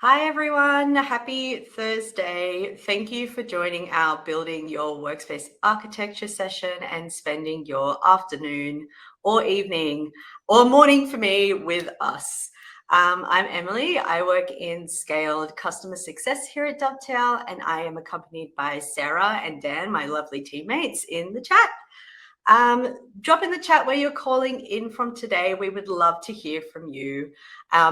Hi everyone, happy Thursday. Thank you for joining our Building Your Workspace Architecture session and spending your afternoon or evening or morning for me with us. I'm Emily. I work in scaled customer success here at Dovetail, and I am accompanied by Sarah and Dan, my lovely teammates, in the chat. Drop in the chat where you're calling in from today. We would love to hear from you.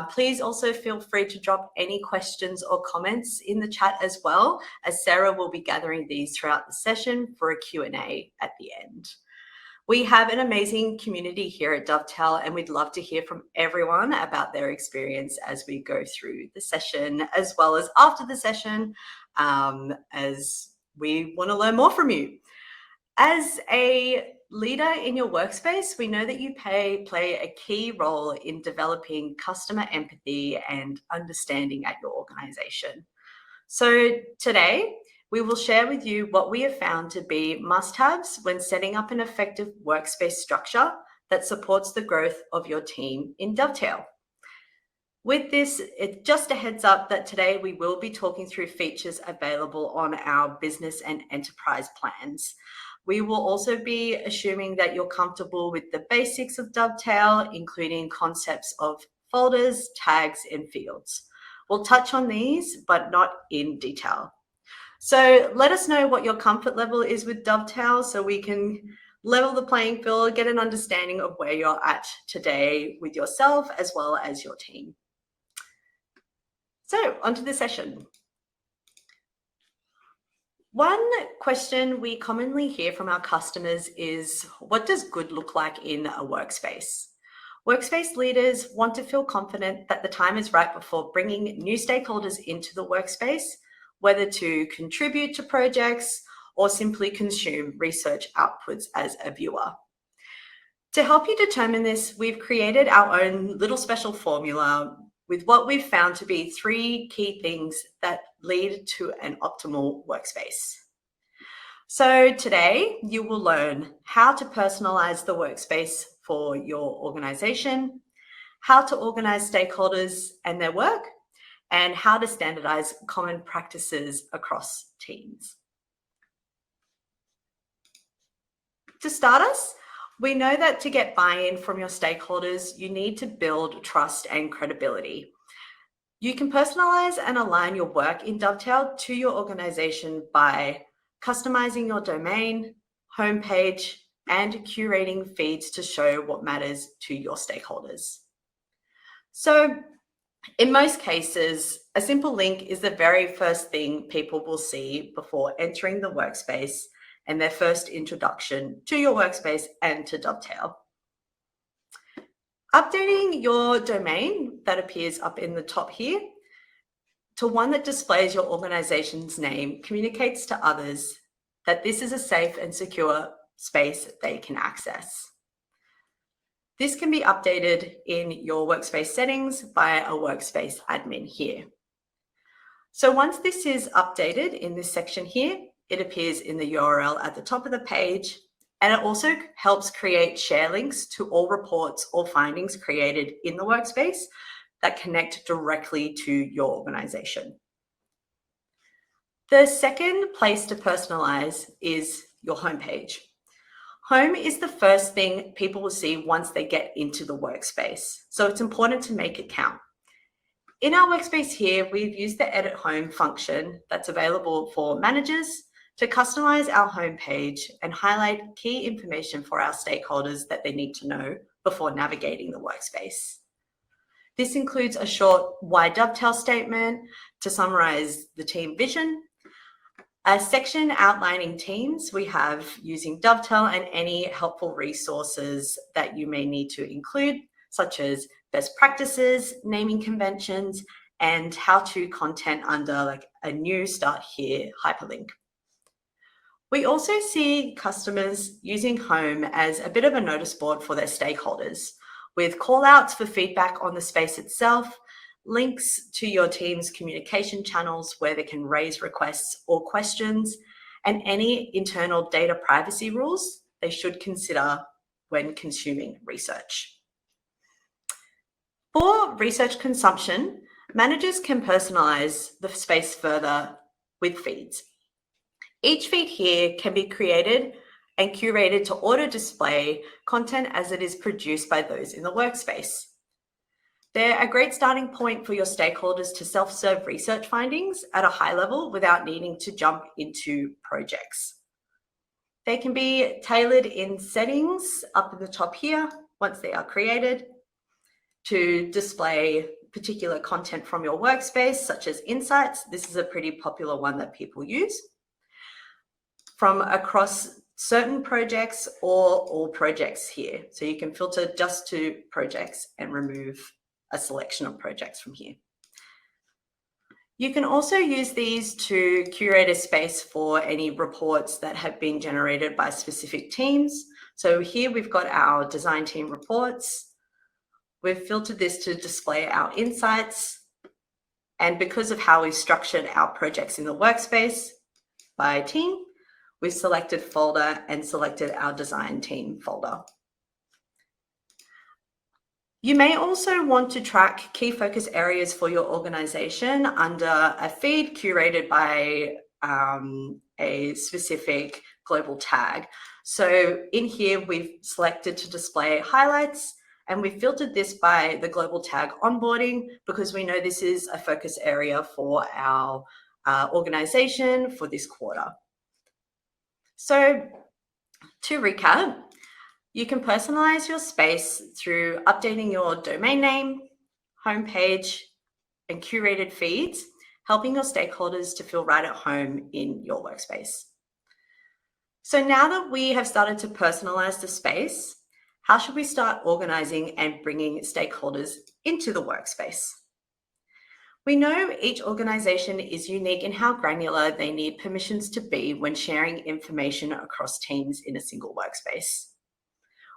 Please also feel free to drop any questions or comments in the chat as well, as Sarah will be gathering these throughout the session for a Q&A at the end. We have an amazing community here at Dovetail, and we'd love to hear from everyone about their experience as we go through the session, as well as after the session, as we want to learn more from you. As a leader in your workspace, we know that you play a key role in developing customer empathy and understanding at your organization. So today, we will share with you what we have found to be must-haves when setting up an effective workspace structure that supports the growth of your team in Dovetail. With this, it's just a heads up that today we will be talking through features available on our business and enterprise plans. We will also be assuming that you're comfortable with the basics of Dovetail, including concepts of folders, tags, and fields. We'll touch on these, but not in detail. So let us know what your comfort level is with Dovetail so we can level the playing field, get an understanding of where you're at today with yourself as well as your team. So onto the session. One question we commonly hear from our customers is, what does good look like in a workspace? Workspace leaders want to feel confident that the time is right before bringing new stakeholders into the workspace, whether to contribute to projects or simply consume research outputs as a viewer. To help you determine this, we've created our own little special formula with what we've found to be 3 key things that lead to an optimal workspace. So today you will learn how to personalize the workspace for your organization, how to organize stakeholders and their work, and how to standardize common practices across teams. To start us, we know that to get buy-in from your stakeholders, you need to build trust and credibility. You can personalize and align your work in Dovetail to your organization by customizing your domain, homepage, and curating feeds to show what matters to your stakeholders. So in most cases, a simple link is the very first thing people will see before entering the workspace and their first introduction to your workspace and to Dovetail. Updating your domain that appears up in the top here to one that displays your organization's name communicates to others that this is a safe and secure space they can access. This can be updated in your workspace settings by a workspace admin here. So once this is updated in this section here, it appears in the URL at the top of the page, and it also helps create share links to all reports or findings created in the workspace that connect directly to your organization. The second place to personalize is your homepage. Home is the first thing people will see once they get into the workspace, so it's important to make it count. In our workspace here, we've used the Edit Home function that's available for managers to customize our homepage and highlight key information for our stakeholders that they need to know before navigating the workspace. This includes a short Why Dovetail statement to summarize the team vision, a section outlining teams we have using Dovetail and any helpful resources that you may need to include, such as best practices, naming conventions, and how-to content under like a new Start Here hyperlink. We also see customers using Home as a bit of a notice board for their stakeholders, with call-outs for feedback on the space itself, links to your team's communication channels where they can raise requests or questions, and any internal data privacy rules they should consider when consuming research. For research consumption, Managers can personalize the space further with feeds. Each feed here can be created and curated to auto-display content as it is produced by those in the workspace. They're a great starting point for your stakeholders to self-serve research findings at a high level without needing to jump into projects. They can be tailored in settings up at the top here once they are created to display particular content from your workspace, such as insights. This is a pretty popular one that people use. From across certain projects or all projects here. So you can filter just to projects and remove a selection of projects from here. You can also use these to curate a space for any reports that have been generated by specific teams. So here we've got our design team reports. We've filtered this to display our insights. And because of how we've structured our projects in the workspace by team, we've selected folder and selected our design team folder. You may also want to track key focus areas for your organization under a feed curated by a specific global tag. So in here, we've selected to display highlights, and we've filtered this by the global tag onboarding because we know this is a focus area for our organization for this quarter. So to recap, you can personalize your space through updating your domain name, homepage, and curated feeds, helping your stakeholders to feel right at home in your workspace. So now that we have started to personalize the space, how should we start organizing and bringing stakeholders into the workspace? We know each organization is unique in how granular they need permissions to be when sharing information across teams in a single workspace.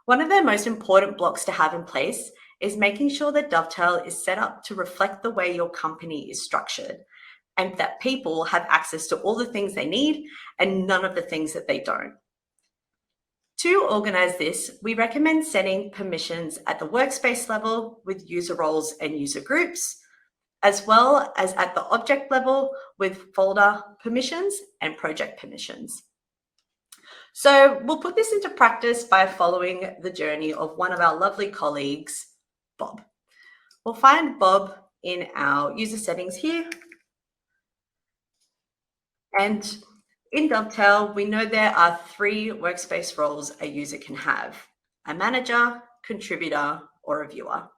One of the most important blocks to have in place is making sure that Dovetail is set up to reflect the way your company is structured and that people have access to all the things they need and none of the things that they don't. To organize this, we recommend setting permissions at the workspace level with user roles and user groups, as well as at the object level with folder permissions and project permissions. So we'll put this into practice by following the journey of one of our lovely colleagues, Bob. We'll find Bob in our user settings here. And in Dovetail, we know there are 3 workspace roles a user can have: a manager, contributor, or a viewer.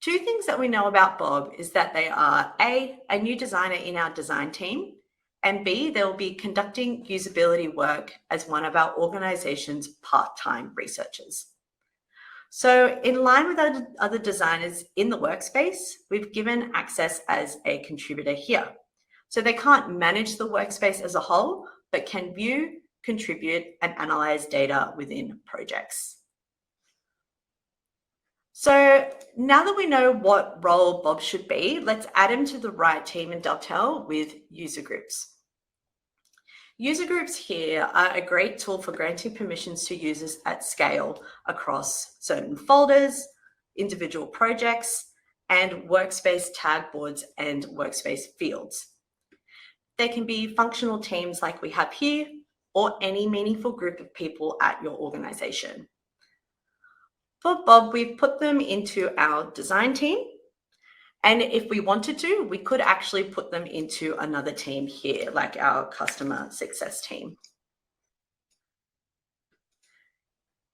2 things that we know about Bob is that they are A, a new designer in our design team, and B, they'll be conducting usability work as one of our organization's part-time researchers. So in line with other designers in the workspace, we've given access as a contributor here. So they can't manage the workspace as a whole, but can view, contribute, and analyze data within projects. So now that we know what role Bob should be, let's add him to the right team in Dovetail with user groups. User groups here are a great tool for granting permissions to users at scale across certain folders, individual projects, and workspace tag boards and workspace fields. They can be functional teams like we have here, or any meaningful group of people at your organization. For Bob, we've put them into our design team. And if we wanted to, we could actually put them into another team here, like our customer success team.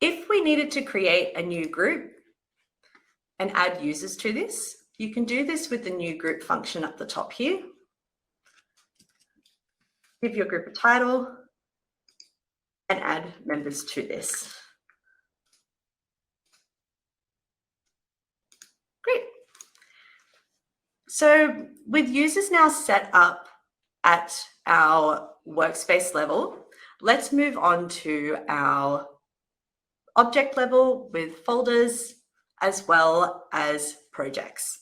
If we needed to create a new group and add users to this, you can do this with the new group function at the top here. Give your group a title and add members to this. Great. So with users now set up at our workspace level, let's move on to our object level with folders as well as projects.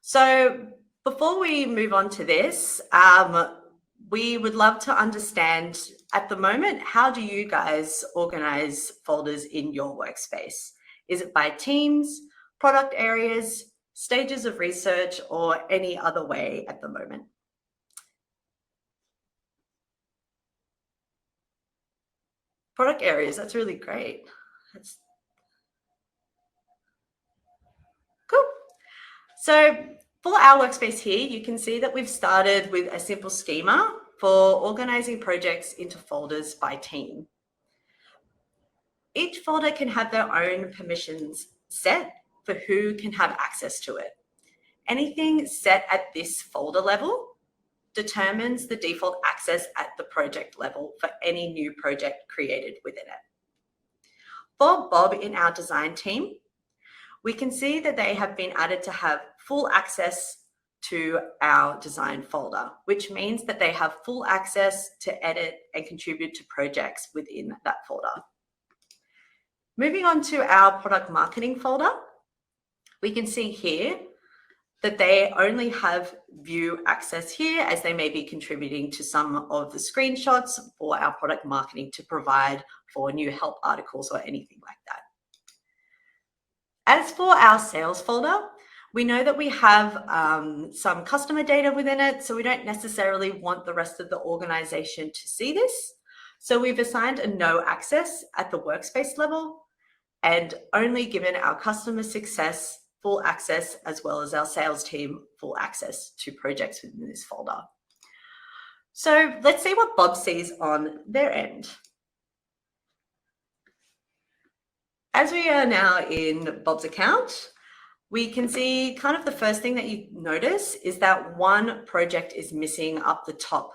So before we move on to this, we would love to understand at the moment, how do you guys organize folders in your workspace? Is it by teams, product areas, stages of research, or any other way at the moment. Product areas, that's really great. That's cool. So for our workspace here, you can see that we've started with a simple schema for organizing projects into folders by team. Each folder can have their own permissions set for who can have access to it. Anything set at this folder level determines the default access at the project level for any new project created within it. For Bob in our design team, we can see that they have been added to have full access to our design folder, which means that they have full access to edit and contribute to projects within that folder. Moving on to our product marketing folder, we can see here that they only have view access here, as they may be contributing to some of the screenshots for our product marketing to provide for new help articles or anything like that. As for our sales folder, we know that we have some customer data within it, so we don't necessarily want the rest of the organization to see this. So we've assigned a no access at the workspace level and only given our customer success full access, as well as our sales team full access to projects within this folder. So let's see what Bob sees on their end. As we are now in Bob's account, we can see kind of the first thing that you notice is that one project is missing up the top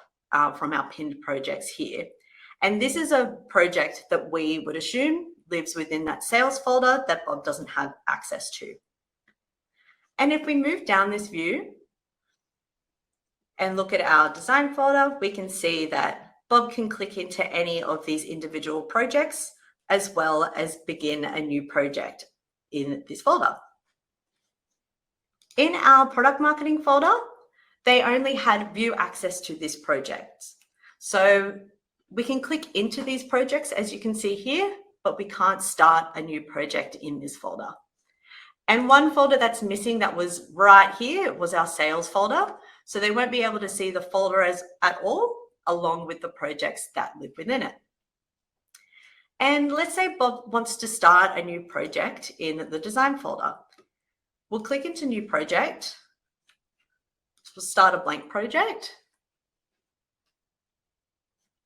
from our pinned projects here. And this is a project that we would assume lives within that sales folder that Bob doesn't have access to. And if we move down this view and look at our design folder, we can see that Bob can click into any of these individual projects, as well as begin a new project in this folder. In our product marketing folder, they only had view access to this project. So we can click into these projects, as you can see here, but we can't start a new project in this folder. And one folder that's missing that was right here was our sales folder. So they won't be able to see the folder at all, along with the projects that live within it. And let's say Bob wants to start a new project in the design folder. We'll click into new project. We'll start a blank project.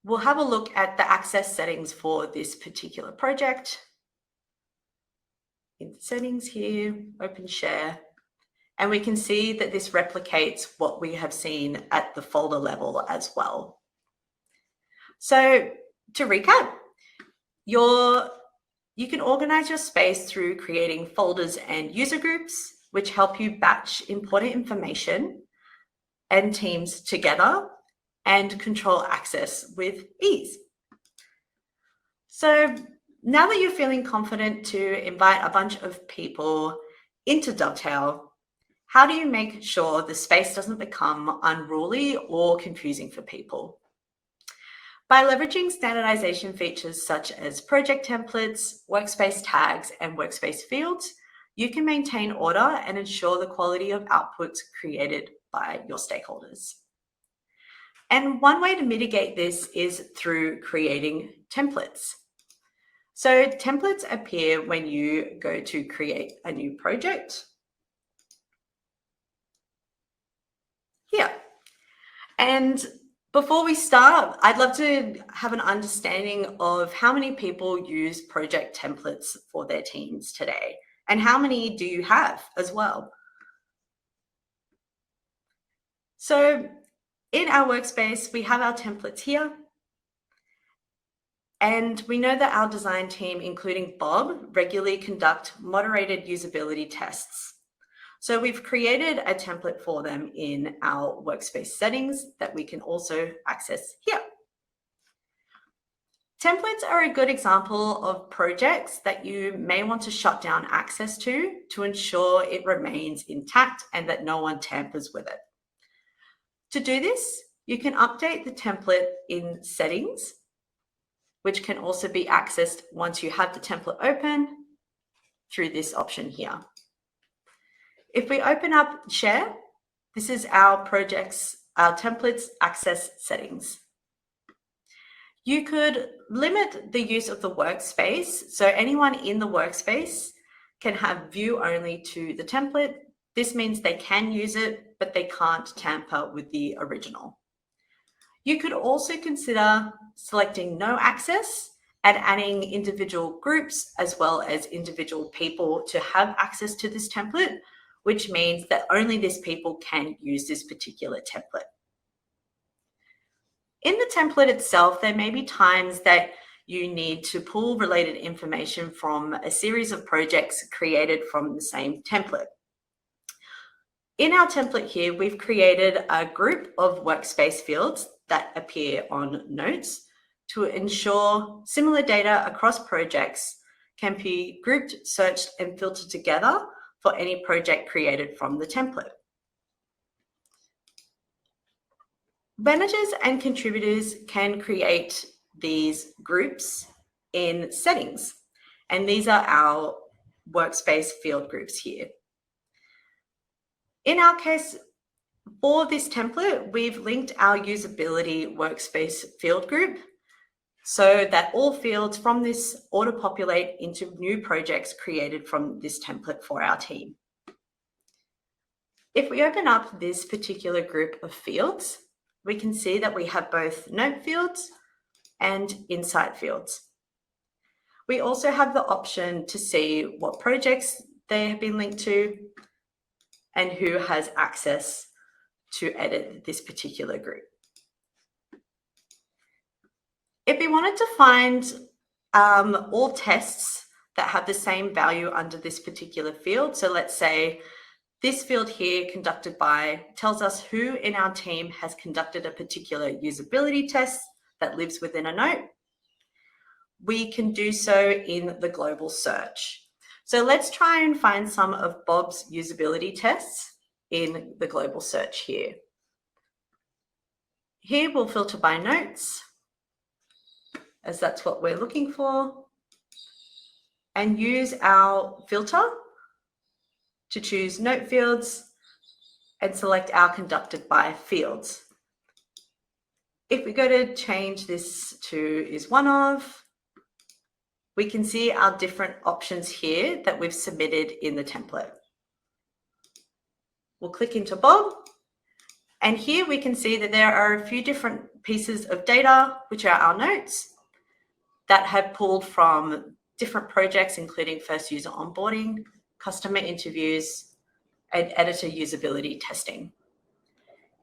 We'll have a look at the access settings for this particular project. In settings here, open share, and we can see that this replicates what we have seen at the folder level as well. So to recap, you can organize your space through creating folders and user groups, which help you batch important information and teams together and control access with ease. So now that you're feeling confident to invite a bunch of people into Dovetail, how do you make sure the space doesn't become unruly or confusing for people? By leveraging standardization features such as project templates, workspace tags, and workspace fields, you can maintain order and ensure the quality of outputs created by your stakeholders. And one way to mitigate this is through creating templates. So templates appear when you go to create a new project here. And before we start, I'd love to have an understanding of how many people use project templates for their teams today, and how many do you have as well? So in our workspace, we have our templates here. And we know that our design team, including Bob, regularly conduct moderated usability tests. So we've created a template for them in our workspace settings that we can also access here. Templates are a good example of projects that you may want to shut down access to ensure it remains intact and that no one tampers with it. To do this, you can update the template in settings, which can also be accessed once you have the template open through this option here. If we open up Share, this is our templates access settings. You could limit the use of the workspace, so anyone in the workspace can have view only to the template. This means they can use it, but they can't tamper with the original. You could also consider selecting no access and adding individual groups as well as individual people to have access to this template, which means that only these people can use this particular template. In the template itself, there may be times that you need to pull related information from a series of projects created from the same template. In our template here, we've created a group of workspace fields that appear on notes to ensure similar data across projects can be grouped, searched, and filtered together for any project created from the template. Managers and contributors can create these groups in settings, and these are our workspace field groups here. In our case, for this template, we've linked our usability workspace field group so that all fields from this auto-populate into new projects created from this template for our team. If we open up this particular group of fields, we can see that we have both note fields and insight fields. We also have the option to see what projects they have been linked to and who has access to edit this particular group. If we wanted to find all tests that have the same value under this particular field, so let's say this field here, conducted by, tells us who in our team has conducted a particular usability test that lives within a note. We can do so in the global search. So let's try and find some of Bob's usability tests in the global search here. Here we'll filter by notes, as that's what we're looking for, and use our filter to choose note fields and select our conducted by fields. If we go to change this to is one of, we can see our different options here that we've submitted in the template. We'll click into Bob, and here we can see that there are a few different pieces of data, which are our notes, that have pulled from different projects, including first user onboarding, customer interviews, and editor usability testing.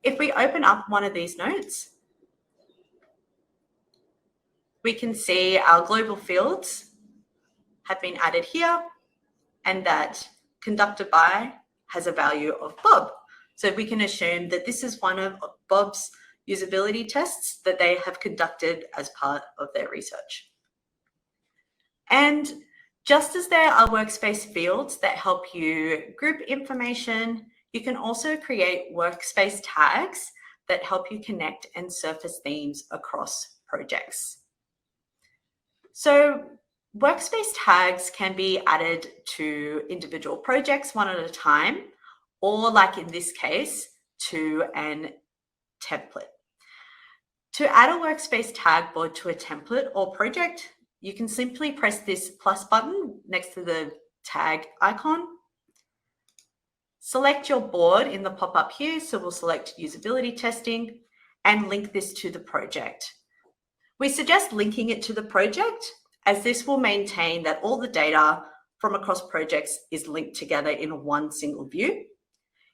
If we open up one of these notes, we can see our global fields have been added here, and that conducted by has a value of Bob. So we can assume that this is one of Bob's usability tests that they have conducted as part of their research. And just as there are workspace fields that help you group information, you can also create workspace tags that help you connect and surface themes across projects. So workspace tags can be added to individual projects one at a time, or like in this case, to an template. To add a workspace tag board to a template or project, you can simply press this plus button next to the tag icon. Select your board in the pop-up here, so we'll select usability testing and link this to the project. We suggest linking it to the project, as this will maintain that all the data from across projects is linked together in one single view.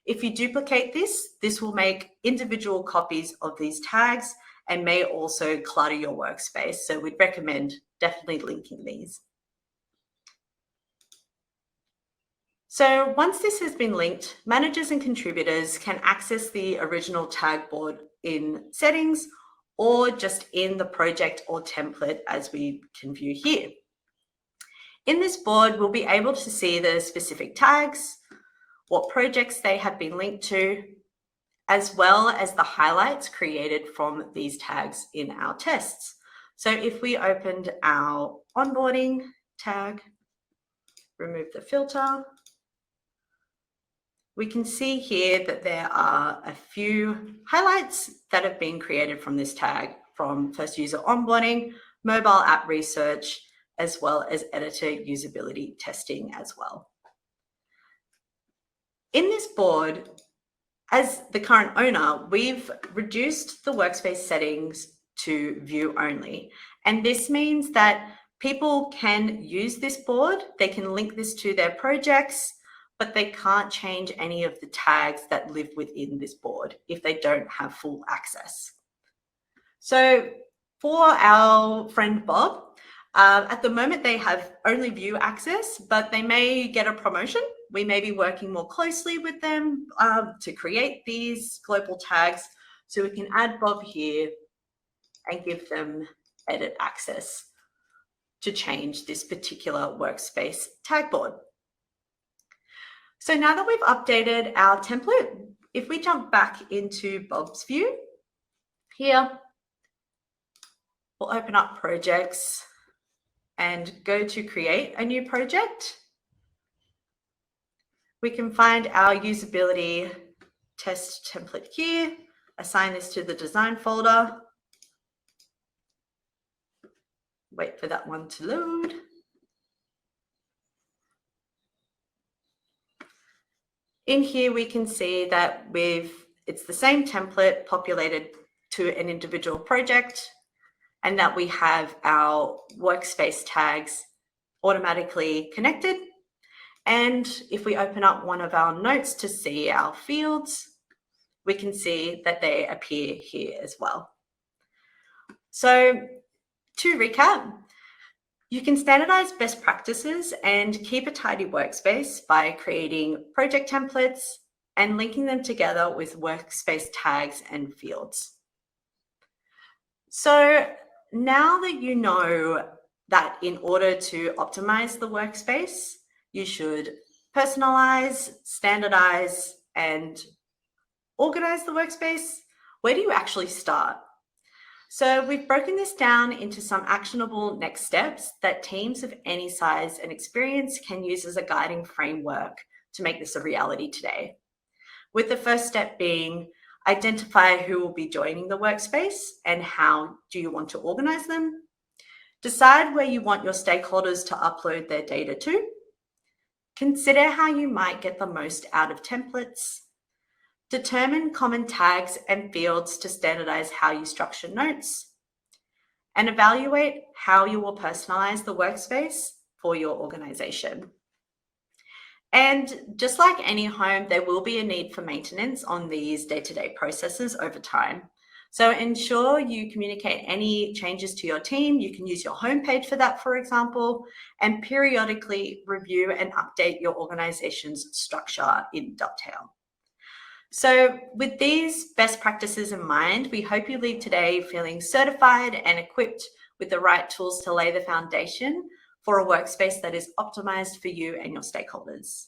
If you duplicate this, this will make individual copies of these tags and may also clutter your workspace. So we'd recommend definitely linking these. So once this has been linked, managers and contributors can access the original tag board in settings or just in the project or template, as we can view here. In this board, we'll be able to see the specific tags, what projects they have been linked to, as well as the highlights created from these tags in our tests. So if we opened our onboarding tag, remove the filter, we can see here that there are a few highlights that have been created from this tag, from first user onboarding, mobile app research, as well as editor usability testing as well. In this board, as the current owner, we've reduced the workspace settings to view only. And this means that people can use this board, they can link this to their projects, but they can't change any of the tags that live within this board if they don't have full access. So for our friend Bob, at the moment they have only view access, but they may get a promotion. We may be working more closely with them to create these global tags. So we can add Bob here and give them edit access to change this particular workspace tag board. So now that we've updated our template, if we jump back into Bob's view, here, we'll open up projects and go to create a new project. We can find our usability test template here, assign this to the design folder, wait for that one to load. In here, we can see that it's the same template populated to an individual project, and that we have our workspace tags automatically connected. And if we open up one of our notes to see our fields, we can see that they appear here as well. So to recap, you can standardize best practices and keep a tidy workspace by creating project templates and linking them together with workspace tags and fields. So now that you know that in order to optimize the workspace, you should personalize, standardize, and organize the workspace, where do you actually start? So we've broken this down into some actionable next steps that teams of any size and experience can use as a guiding framework to make this a reality today. With the first step being identify who will be joining the workspace and how do you want to organize them. Decide where you want your stakeholders to upload their data to. Consider how you might get the most out of templates. Determine common tags and fields to standardize how you structure notes. And evaluate how you will personalize the workspace for your organization. And just like any home, there will be a need for maintenance on these day-to-day processes over time. So ensure you communicate any changes to your team. You can use your homepage for that, for example, and periodically review and update your organization's structure in Dovetail. So with these best practices in mind, we hope you leave today feeling certified and equipped with the right tools to lay the foundation for a workspace that is optimized for you and your stakeholders.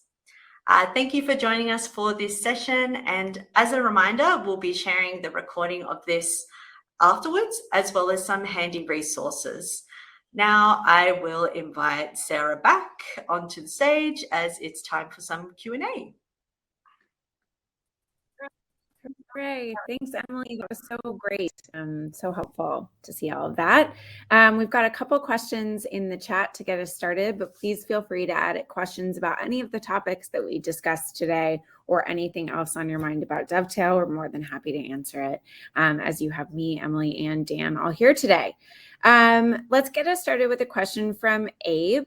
Thank you for joining us for this session. And as a reminder, we'll be sharing the recording of this afterwards, as well as some handy resources. Now I will invite Sara back onto the stage as it's time for some Q&A. Great. Thanks, Emily. That was so great. So helpful to see all of that. We've got a couple questions in the chat to get us started, but please feel free to add questions about any of the topics that we discussed today or anything else on your mind about Dovetail. We're more than happy to answer it as you have me, Emily, and Dan all here today. Let's get us started with a question from Abe.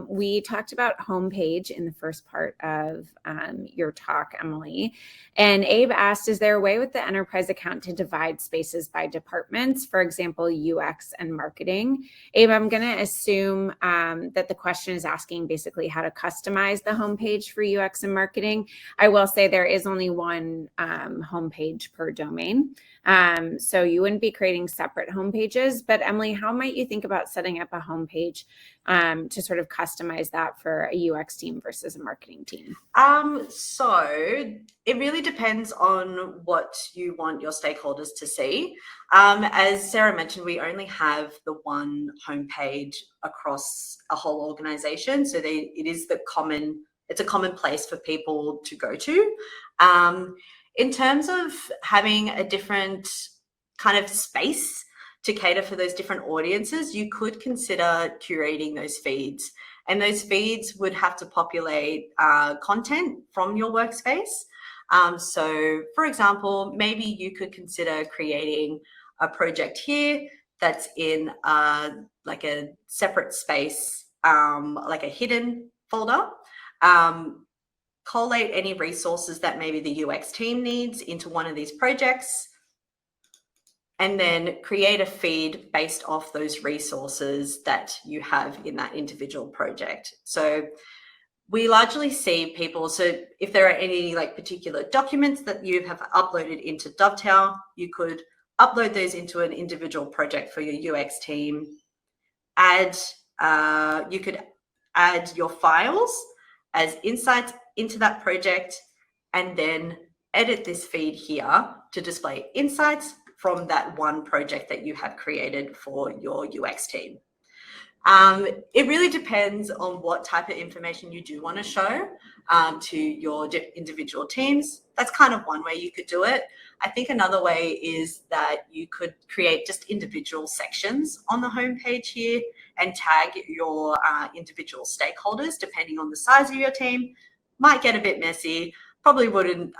We talked about homepage in the first part of your talk, Emily. And Abe asked, is there a way with the enterprise account to divide spaces by departments, for example, UX and marketing? Abe, I'm going to assume that the question is asking basically how to customize the homepage for UX and marketing. I will say there is only one homepage per domain. So you wouldn't be creating separate homepages, but Emily, how might you think about setting up a homepage to sort of customize that for a UX team versus a marketing team? So it really depends on what you want your stakeholders to see. As Sara mentioned, we only have the one homepage across a whole organization. So it is the common it's a common place for people to go to. In terms of having a different kind of space to cater for those different audiences, you could consider curating those feeds. And those feeds would have to populate content from your workspace. So, for example, maybe you could consider creating a project here that's in like a separate space, like a hidden folder. Collate any resources that maybe the UX team needs into one of these projects, and then create a feed based off those resources that you have in that individual project. So we largely see people, so if there are any like particular documents that you have uploaded into Dovetail, you could upload those into an individual project for your UX team. You could add your files as insights into that project, and then edit this feed here to display insights from that one project that you have created for your UX team. It really depends on what type of information you do want to show to your individual teams. That's kind of one way you could do it. I think another way is that you could create just individual sections on the homepage here and tag your individual stakeholders depending on the size of your team. Might get a bit messy, probably wouldn't,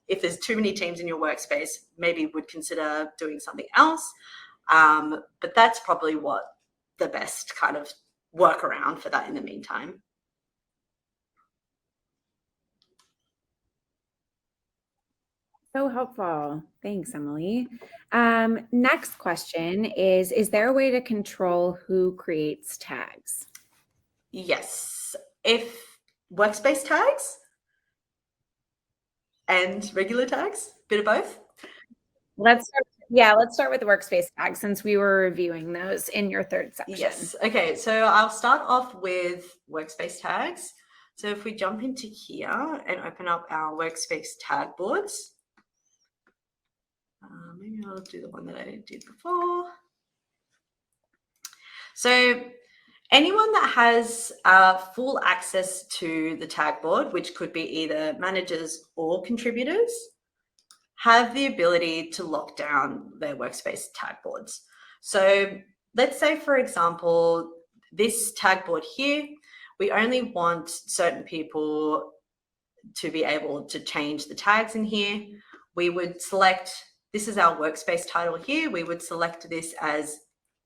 if there's too many teams in your workspace, maybe would consider doing something else. But that's probably what the best kind of workaround for that in the meantime. So helpful. Thanks, Emily. Next question is there a way to control who creates tags? Yes. If workspace tags and regular tags, bit of both. Let's start with the workspace tags since we were reviewing those in your third section. Yes. Okay. So I'll start off with workspace tags. So if we jump into here and open up our workspace tag boards, maybe I'll do the one that I did before. So anyone that has full access to the tag board, which could be either managers or contributors, have the ability to lock down their workspace tag boards. So let's say, for example, this tag board here, we only want certain people to be able to change the tags in here. We would select, this is our workspace title here. We would select this as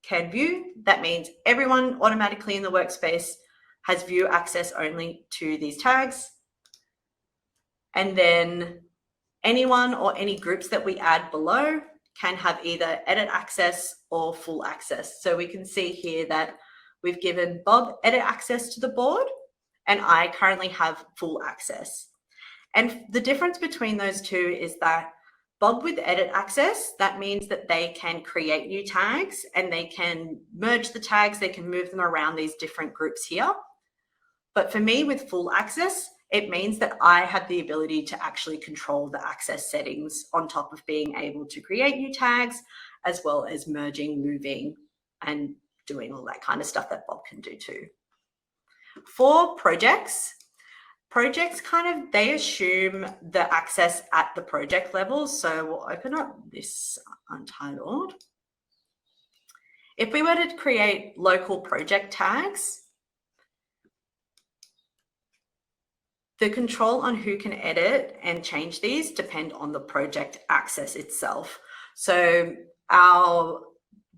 can view. That means everyone automatically in the workspace has view access only to these tags. And then anyone or any groups that we add below can have either edit access or full access. So we can see here that we've given Bob edit access to the board, and I currently have full access. And the difference between those two is that Bob with edit access, that means that they can create new tags and they can merge the tags, they can move them around these different groups here. But for me with full access, it means that I have the ability to actually control the access settings on top of being able to create new tags, as well as merging, moving, and doing all that kind of stuff that Bob can do too. For projects kind of, they assume the access at the project level. So we'll open up this untitled. If we were to create local project tags, the control on who can edit and change these depend on the project access itself. So our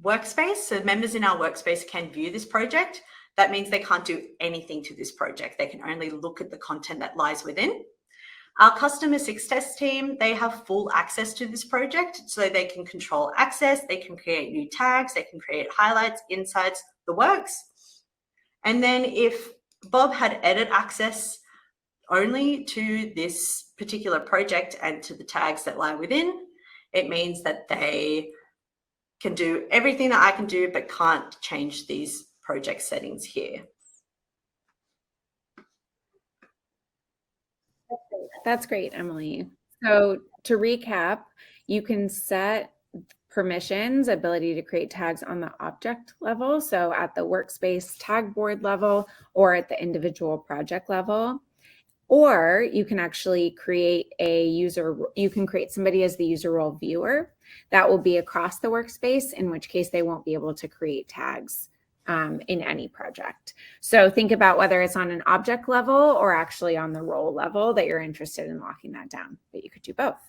workspace, so members in our workspace can view this project. That means they can't do anything to this project. They can only look at the content that lies within. Our customer success team, they have full access to this project, so they can control access, they can create new tags, they can create highlights, insights, the works. And then if Bob had edit access only to this particular project and to the tags that lie within, it means that they can do everything that I can do, but can't change these project settings here. That's great, Emily. So to recap, you can set permissions, ability to create tags on the object level, so at the workspace tag board level or at the individual project level. Or you can actually create you can create somebody as the user role viewer that will be across the workspace, in which case they won't be able to create tags in any project. So think about whether it's on an object level or actually on the role level that you're interested in locking that down, but you could do both.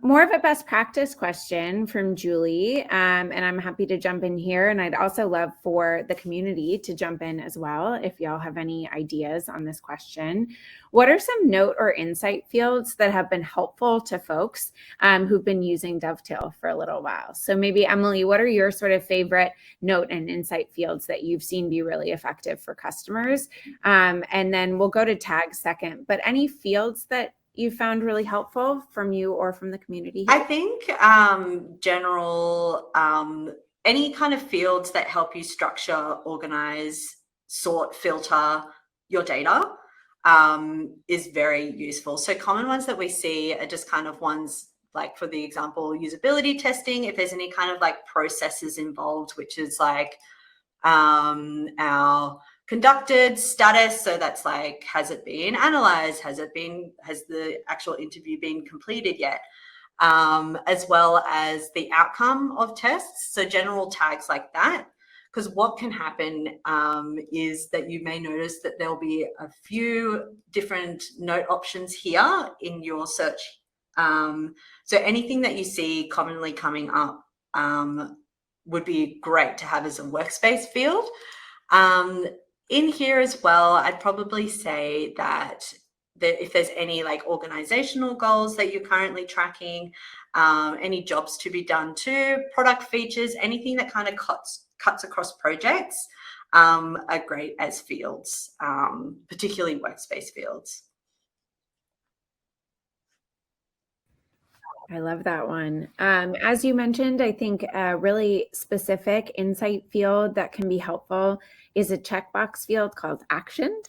More of a best practice question from Julie, and I'm happy to jump in here. And I'd also love for the community to jump in as well if y'all have any ideas on this question. What are some note or insight fields that have been helpful to folks who've been using Dovetail for a little while? So maybe Emily, what are your sort of favorite note and insight fields that you've seen be really effective for customers? And then we'll go to tags second, but any fields that you found really helpful from you or from the community here? I think general, any kind of fields that help you structure, organize, sort, filter your data is very useful. So common ones that we see are just kind of ones like, for the example, usability testing, if there's any kind of like processes involved, which is like our conducted status, so that's like, has it been analyzed, has the actual interview been completed yet, as well as the outcome of tests, so general tags like that. Because what can happen is that you may notice that there'll be a few different note options here in your search, so anything that you see commonly coming up would be great to have as a workspace field. In here as well, I'd probably say that if there's any like organizational goals that you're currently tracking, any jobs to be done too, product features, anything that kind of cuts across projects are great as fields, particularly workspace fields. I love that one. As you mentioned, I think a really specific insight field that can be helpful is a checkbox field called actioned.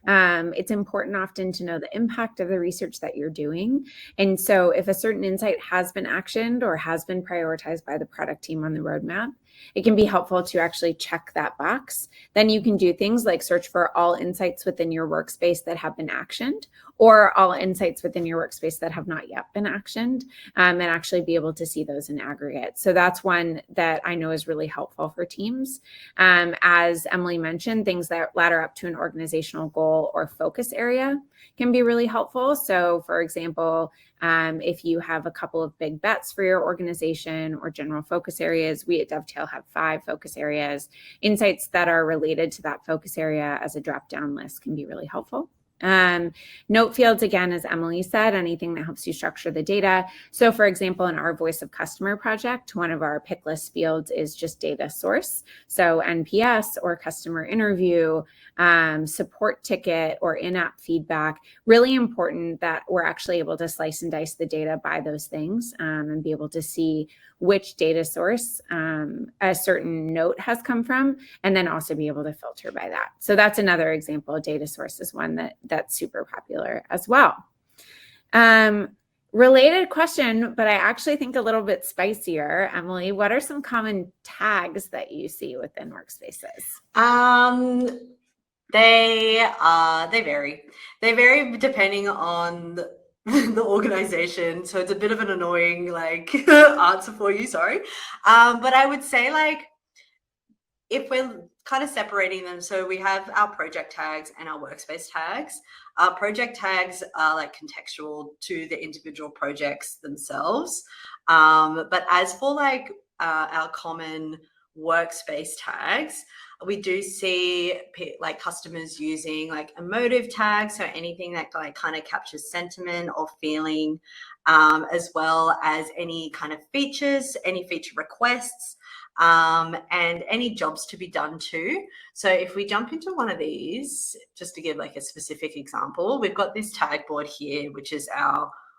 It's important often to know the impact of the research that you're doing. And so if a certain insight has been actioned or has been prioritized by the product team on the roadmap, it can be helpful to actually check that box. Then you can do things like search for all insights within your workspace that have been actioned, or all insights within your workspace that have not yet been actioned, and actually be able to see those in aggregate. So that's one that I know is really helpful for teams. As Emily mentioned, things that ladder up to an organizational goal or focus area can be really helpful. So for example, if you have a couple of big bets for your organization or general focus areas, we at Dovetail have 5 focus areas. Insights that are related to that focus area as a drop-down list can be really helpful. Note fields, again, as Emily said, anything that helps you structure the data. So for example, in our Voice of Customer project, one of our pick list fields is just data source. So NPS or customer interview, support ticket or in-app feedback, really important that we're actually able to slice and dice the data by those things and be able to see which data source a certain note has come from, and then also be able to filter by that. So that's another example. Data source is one that's super popular as well. Related question, but I actually think a little bit spicier. Emily, what are some common tags that you see within workspaces? They vary. They vary depending on the organization, so it's a bit of an annoying like answer for you, sorry, but I would say, like, if we're kind of separating them, so we have our project tags and our workspace tags. Our project tags are like contextual to the individual projects themselves, but as for like our common workspace tags, we do see like customers using like emotive tags, so anything that like kind of captures sentiment or feeling, as well as any kind of features, any feature requests, and any jobs to be done too. So if we jump into one of these, just to give like a specific example, we've got this tag board here, which is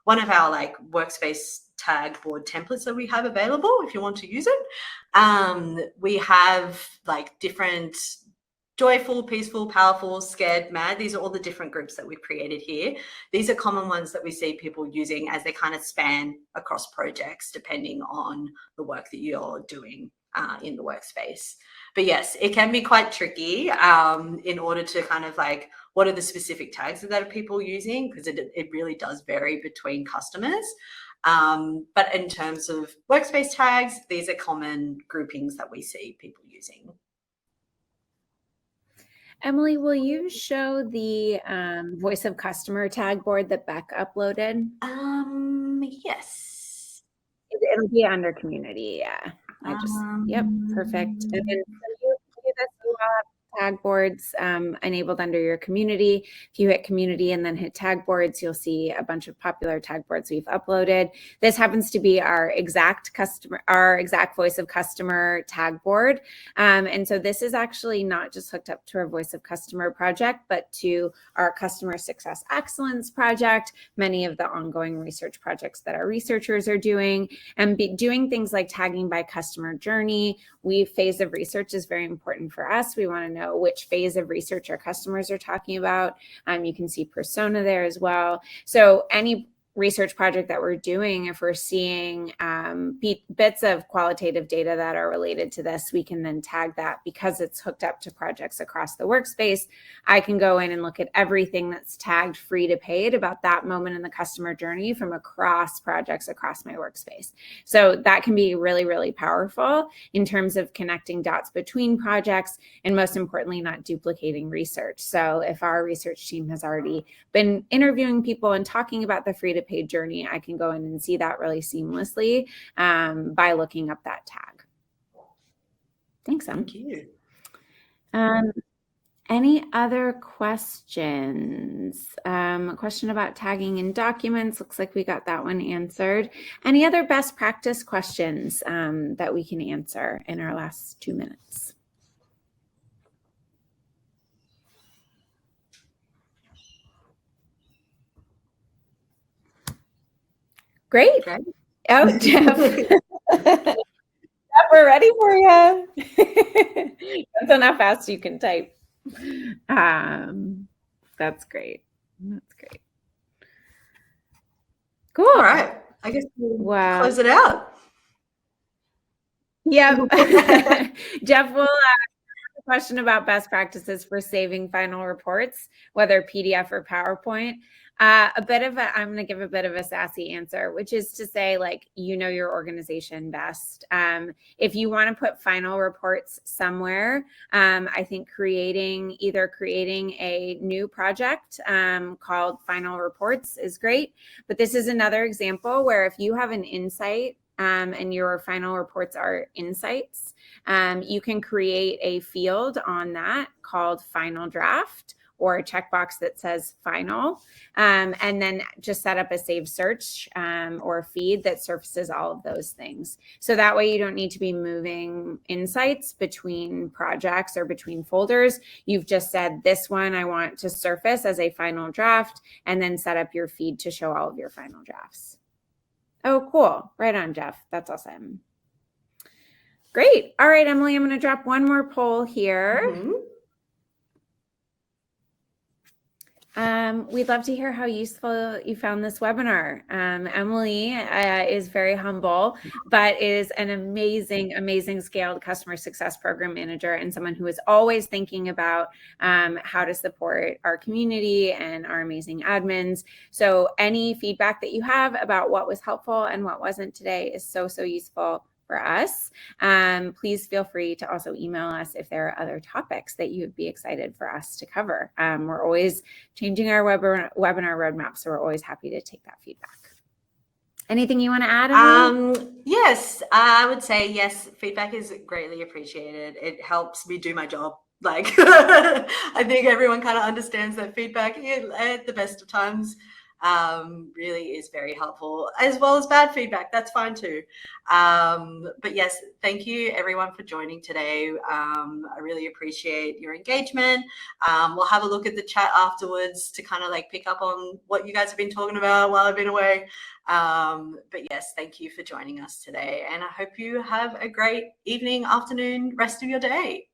one of our like workspace tag board templates that we have available if you want to use it. We have like different joyful, peaceful, powerful, scared, mad. These are all the different groups that we've created here. These are common ones that we see people using as they kind of span across projects depending on the work that you're doing. in the workspace. But yes, it can be quite tricky in order to kind of like, what are the specific tags that are people using? Because it really does vary between customers. But in terms of workspace tags, these are common groupings that we see people using. Emily, will you show the voice of customer tag board that Beck uploaded? Yes. It'll be under community, yeah. Yep, perfect. And then you do this, you all have tag boards enabled under your community. If you hit community and then hit tag boards, you'll see a bunch of popular tag boards we've uploaded. This happens to be our exact voice of customer tag board. And so this is actually not just hooked up to our voice of customer project, but to our customer success excellence project, many of the ongoing research projects that our researchers are doing, and doing things like tagging by customer journey. Phase of research is very important for us. We want to know which phase of research our customers are talking about. You can see persona there as well. So any research project that we're doing, if we're seeing bits of qualitative data that are related to this, we can then tag that. Because it's hooked up to projects across the workspace, I can go in and look at everything that's tagged free to paid about that moment in the customer journey from across projects across my workspace. So that can be really, really powerful in terms of connecting dots between projects, and most importantly, not duplicating research. So if our research team has already been interviewing people and talking about the free to paid journey, I can go in and see that really seamlessly by looking up that tag. Thanks, Em. Thank you. Any other questions? A question about tagging in documents. Looks like we got that one answered. Any other best practice questions that we can answer in our last 2 minutes? Great. Oh, Jeff. Jeff, we're ready for you. That's how fast you can type. That's great. That's great. Cool. All right. I guess we'll close it out. Yeah. Jeff will a question about best practices for saving final reports, whether PDF or PowerPoint. I'm going to give a bit of a sassy answer, which is to say, like, you know your organization best. If you want to put final reports somewhere, I think creating a new project called final reports is great. But this is another example where if you have an insight and your final reports are insights, you can create a field on that called final draft, or a checkbox that says final, and then just set up a saved search or a feed that surfaces all of those things. So that way you don't need to be moving insights between projects or between folders. You've just said, this one I want to surface as a final draft, and then set up your feed to show all of your final drafts. Oh, cool. Right on, Jeff. That's awesome. Great. All right, Emily, I'm going to drop one more poll here. Mm-hmm. We'd love to hear how useful you found this webinar. Emily is very humble, but is an amazing, amazing scaled customer success program manager, and someone who is always thinking about how to support our community and our amazing admins. So any feedback that you have about what was helpful and what wasn't today is so, so useful for us. Please feel free to also email us if there are other topics that you would be excited for us to cover. We're always changing our webinar roadmap, so we're always happy to take that feedback. Anything you want to add, Emily? Yes, I would say yes. Feedback is greatly appreciated. It helps me do my job. Like, I think everyone kind of understands that feedback at the best of times really is very helpful, as well as bad feedback. That's fine too. But yes, thank you everyone for joining today. I really appreciate your engagement. We'll have a look at the chat afterwards to kind of like pick up on what you guys have been talking about while I've been away. But yes, thank you for joining us today, and I hope you have a great evening, afternoon, rest of your day.